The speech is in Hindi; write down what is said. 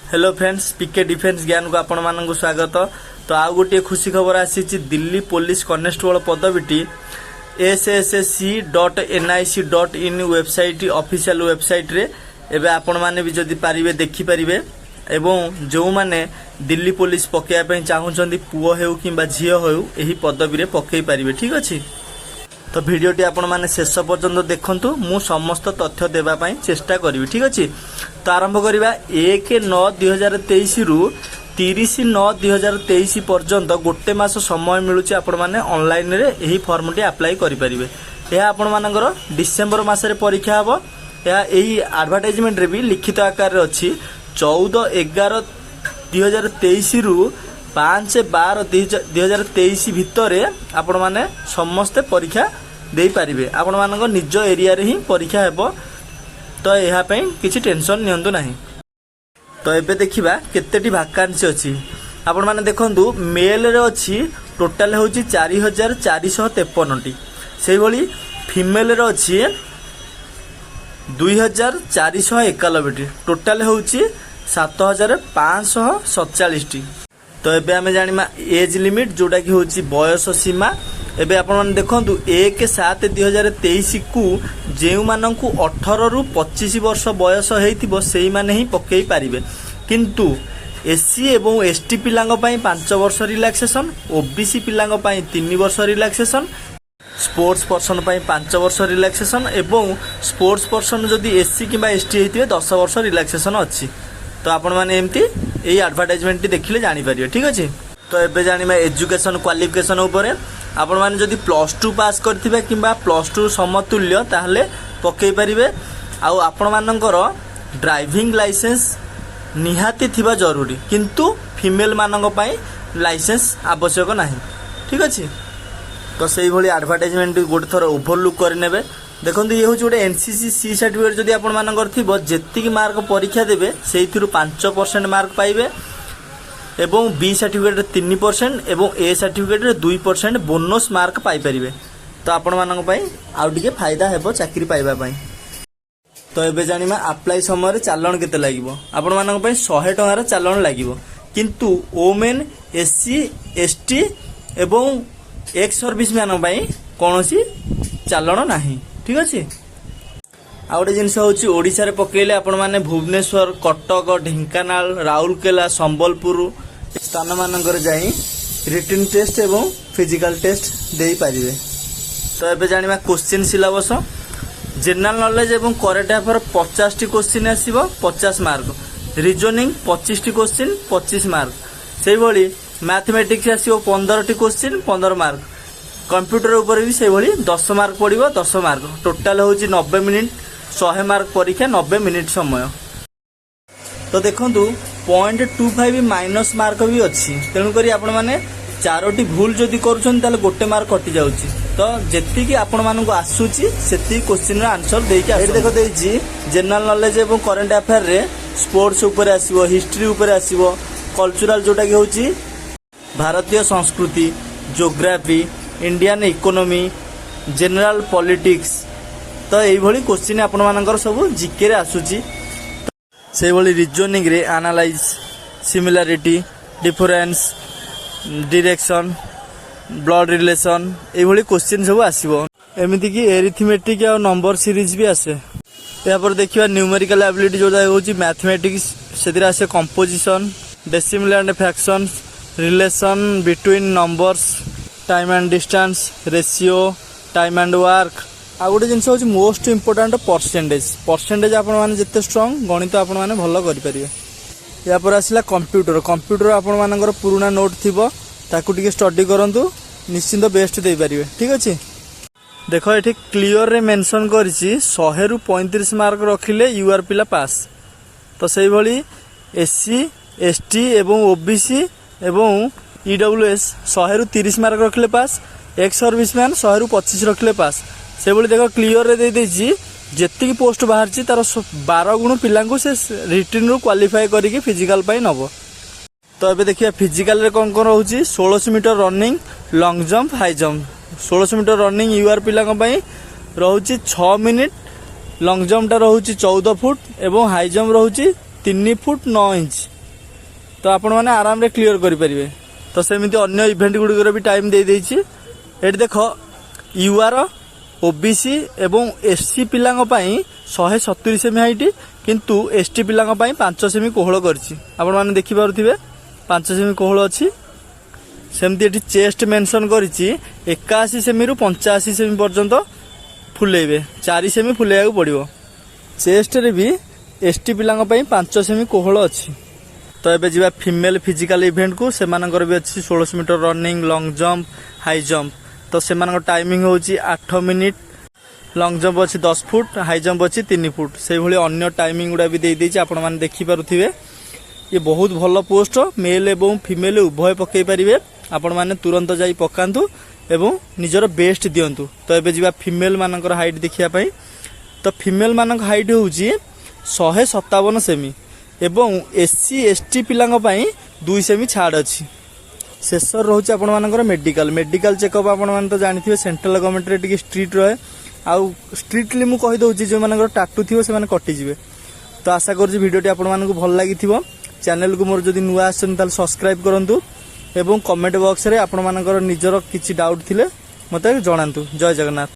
हेलो फ्रेंड्स, पीके डिफेन्स ज्ञान को आपण मानक स्वागत। तो आउ गोटे खुशी खबर आसी दिल्ली पुलिस कनेस्टेबल पदवीटी ssc.nic.in वेबसाइट ऑफिशियल वेबसाइट रे एबे आपण माने भी जदि पारिबे देखि पारिबे एवं जो माने दिल्ली पुलिस पकेया पई चाहुचंदी पुओ हेउ किंबा झियो हेउ एही पदवी रे पकेई पारिबे। ठीक अछि, तो वीडियोटी आपण माने शेष पर्यंत देखंतु, मु समस्त तथ्य देबा पई चेष्टा करिवि। ठीक अछि, तो आरंभ करिबा 1/9/2023 रु 30/9/2023 पर्यंत गोटे मास समय मिलुछि आपण माने ऑनलाइन रे एही फॉर्म टी अप्लाई करि परिबे। या आपण मानकर डिसेंबर मास रे परीक्षा हबो। या एही एडवर्टाइजमेंट रे भी लिखित आकार रे अछि 14/11/2023 रु 5/12/2023 भितर आपण माने समस्त परीक्षा दे पारिबे। आपण मानक निज एरिया रे ही परीक्षा हेबो, तो यहाँ पे किसी टेंशन नियंतु नहीं। तो एबे देखिबा केतेटी वैकेंसी अछि। आपण माने देखंतु मेल रे अछि टोटल होछि 4453 टी। सेही भली फीमेल रे अछि 2491 टी। टोटल होछि 7547 टी। तो एबे हमें जानिमा एज लिमिट जोटा कि होछि बयस सीमा। एबे आपण माने देखंतु 1/7/2023 को जेउ माननकु 18 रु 25 वर्ष बयस हेइतिबो सेही माने ही पकेई पारिबे। किंतु एससी एवं एसटी पिलांग पई 5 वर्ष रिलैक्सेशन, ओबीसी पिलांग पई 3 वर्ष रिलैक्सेशन, स्पोर्ट्स पर्सन पई 5 वर्ष रिलैक्सेशन एवं स्पोर्ट्स पर्सन जदि एससी किबा एसटी हेइतिबे 10 वर्ष रिलैक्सेशन अछि। तो आपण माने एम्ति एई एडवर्टाइजमेंट टी देखिले जानि पारिबे। ठीक अछि, तो एबे जानिमा एजुकेशन क्वालिफिकेशन उपरे। आपण माने जदि +2 पास करथिबे किबा +2 समतुल्य ताहले पकेई परिबे। आउ आपण मानकर ड्राइविंग लाइसेंस निहाती थिबा जरूरी, किंतु फीमेल मानक पई लाइसेंस आवश्यक नाही। ठीक अछि, तो सेही भली एडवर्टाइजमेंट गोटे थोर ओवरलुक करनेबे। देखंतु ये होची गोटे एनसीसी सी सर्टिफिकेट जदि आपण मानकर थिबो जेतिकी मार्क परीक्षा देबे सेहिथिरु 5% मार्क पाइबे एवं बी सर्टिफिकेट 3% एवं ए सर्टिफिकेट 2% बोनस मार्क पाई परिबे। तो आपण मानक पई आउ टिके फायदा हेबो चाकरी पाइबा पई। तो एबे जानिमा अप्लाई समय रे चालान केते लागिवो। आपण मानक पई 100 टଙ୍କା रे चालान लागिवो, किंतु ओमेन एससी एसटी एवं एक्स सर्विस मैन पई कोनोसी चालान नाही। ठीक अछि, आ गोटे जिनस होची ओडिसा रे पकेले आपण माने भुवनेश्वर, कटक, ढेंकानाल, राउरकेला, संबलपुर स्थान मानकर जाई रिटन टेस्ट एवं फिजिकल टेस्ट देई पारिबे। तो एबे जानिबा क्वेश्चन सिलेबस। जनरल नॉलेज एवं करेंट अफेयर 50 टी क्वेश्चन आसीबो 50 मार्क, रीजनिंग 25 टी क्वेश्चन 25 मार्क, सेही भली मैथमेटिक्स आसीबो 15 टी क्वेश्चन 15 मार्क, कंप्यूटर ऊपर भी सेही भली 10 मार्क पड़िबो 10 मार्क। टोटल होची 90 मिनिट 100 मार्क परीक्षा 90 मिनिट समय। तो देखंतु 0.25 माइनस मार्क भी अच्छी, तेणु करी आपण माने 4टी भूल जदि करूछन ताले गोटे मार्क कटि जाउची। तो जेति कि आपण माननको आसुची सेति क्वेश्चन रा आंसर देके आसु। देखो देछि जनरल नॉलेज एवं करंट अफेयर रे स्पोर्ट्स ऊपर आसीबो, हिस्ट्री ऊपर आसीबो, कल्चरल जोटा कि होची भारतीय संस्कृति, geography, Indian economy, general politics. तो एई भली क्वेश्चन आपण मानकर सब जीके रे आसुची। से भली रीजनिंग रे analyse, similarity, difference, direction, blood relation ए भली क्वेश्चन सब आसीबो। एमिति कि एरिथमेटिक और नंबर सीरीज भी आसे। या पर देखिबा न्यूमेरिकल एबिलिटी जोटा होची मैथमेटिक्स, सेदिरा आसे composition, decimal and fractions, relation between numbers, time and distance, ratio, time and work. आ गोटे जिनस होची मोस्ट इंपोर्टेंट परसेंटेज आपण माने जते स्ट्रांग गणित आपण माने भलो करि परिबे। या पर आसिला कंप्यूटर आपण मानकर पुराना नोट थिबो ताकू टिके स्टडी करंतु, निश्चित बेस्ट दे परिबे। ठीक अछि, देखो एठी क्लियर रे मेंशन करिछि 100 रु 35 मार्क रखिले यूआर पिला पास। तो सेही भली एससी एसटी एवं ओबीसी एवं ईडब्ल्यूएस 100 रु 30 मार्क रखिले पास, एक्स सर्विसमैन 100 रु 25 रखिले पास। से भली देखो क्लियर रे दे देछि जेतिकी पोस्ट बाहर छि तार 12 गुण पिलांकु से रिटन रु क्वालिफाई करिके फिजिकल पई नबो। तो एबे देखिया फिजिकल रे कोन कोन रहउछि 1600 metre running, long jump, high jump. 1600 metre running UR पिलांक पई रहउछि 6 मिनिट, लॉन्ग जंप टा रहउछि 14 फुट एवं हाई जंप रहउछि 3 फुट 9 इंच। ତ ଆପଣମାନେ ଆରାମରେ କ୍ଲିୟର କରିପାରିବେ। ତ ସେମିତି ଅନ୍ୟ ଇଭେଣ୍ଟ ଗୁଡ଼ିକର ବି ଟାଇମ୍ ଦେଇଦେଇଛି। ଏଠି ଦେଖ ୟୁଆର ଓବିସି ଏବଂ ଏସସି ପିଲାଙ୍କ ପାଇଁ 170 ସେମି ହାଇଟ୍, କିନ୍ତୁ ଏସଟି ପିଲାଙ୍କ ପାଇଁ 5 ସେମି କୋହଳ କରିଛି। ଆପଣମାନେ ଦେଖିପାରୁଥିବେ 5 ସେମି କୋହଳ ଅଛି। ସେମିତି ଏଠି ଚେଷ୍ଟ ମେନସନ୍ କରିଛି 81 ସେମିରୁ 85 ସେମି ପର୍ଯ୍ୟନ୍ତ ଫୁଲେଇବେ, 4 ସେମି ଫୁଲେଇବାକୁ ପଡ଼ିବ। ଚେଷ୍ଟରେ ବି ଏସଟି ପିଲାଙ୍କ ପାଇଁ 5 ସେମି କୋହଳ ଅଛି। ତ ଏବେ ଯିବା ଫିମେଲ ଫିଜିକାଲ ଇଭେଣ୍ଟକୁ। ସେମାନଙ୍କର ବି ଅଛି 1600 metre running, long jump, high jump. ତ ସେମାନଙ୍କ ଟାଇମିଂ ହେଉଛି 8 ମିନିଟ୍। ଲଙ୍ଗ ଜମ୍ପ ଅଛି 10 ଫୁଟ, ହାଇ ଜମ୍ପ ଅଛି 3 ଫୁଟ। ସେଇଭଳି ଅନ୍ୟ ଟାଇମିଂ ଗୁଡ଼ା ବି ଦେଇଦେଇଛି, ଆପଣମାନେ ଦେଖିପାରୁଥିବେ। ଇଏ ବହୁତ ଭଲ ପୋଷ୍ଟ, ମେଲ୍ ଏବଂ ଫିମେଲ ଉଭୟ ପକାଇ ପାରିବେ। ଆପଣମାନେ ତୁରନ୍ତ ଯାଇ ପକାନ୍ତୁ ଏବଂ ନିଜର ବେଷ୍ଟ ଦିଅନ୍ତୁ। ତ ଏବେ ଯିବା ଫିମେଲ ମାନଙ୍କର ହାଇଟ୍ ଦେଖିବା ପାଇଁ। ତ ଫିମେଲ ମାନଙ୍କ ହାଇଟ୍ ହେଉଛି 157 ସେମି ଏବଂ ଏସସି ଏସଟି ପିଲାଙ୍କ ପାଇଁ 2 ସେମି ଛାଡ଼ ଅଛି। ଶେଷ ରହୁଛି ଆପଣମାନଙ୍କର ମେଡିକାଲ ଚେକଅପ୍। ଆପଣମାନେ ତ ଜାଣିଥିବେ ସେଣ୍ଟ୍ରାଲ ଗଭର୍ଣ୍ଣମେଣ୍ଟରେ ଟିକେ ଷ୍ଟ୍ରିଟ୍ ରହେ। ଆଉ ଷ୍ଟ୍ରିକ୍ଟଲି ମୁଁ କହିଦେଉଛି, ଯେଉଁମାନଙ୍କର ଟାଟୁ ଥିବ ସେମାନେ କଟିଯିବେ। ତ ଆଶା କରୁଛି ଭିଡ଼ିଓଟି ଆପଣମାନଙ୍କୁ ଭଲ ଲାଗିଥିବ। ଚ୍ୟାନେଲକୁ ମୋର ଯଦି ନୂଆ ଆସିଛନ୍ତି ତାହେଲେ ସବସ୍କ୍ରାଇବ୍ କରନ୍ତୁ ଏବଂ କମେଣ୍ଟ ବକ୍ସରେ ଆପଣମାନଙ୍କର ନିଜର କିଛି ଡାଉଟ୍ ଥିଲେ ମୋତେ ଜଣାନ୍ତୁ। ଜୟ ଜଗନ୍ନାଥ।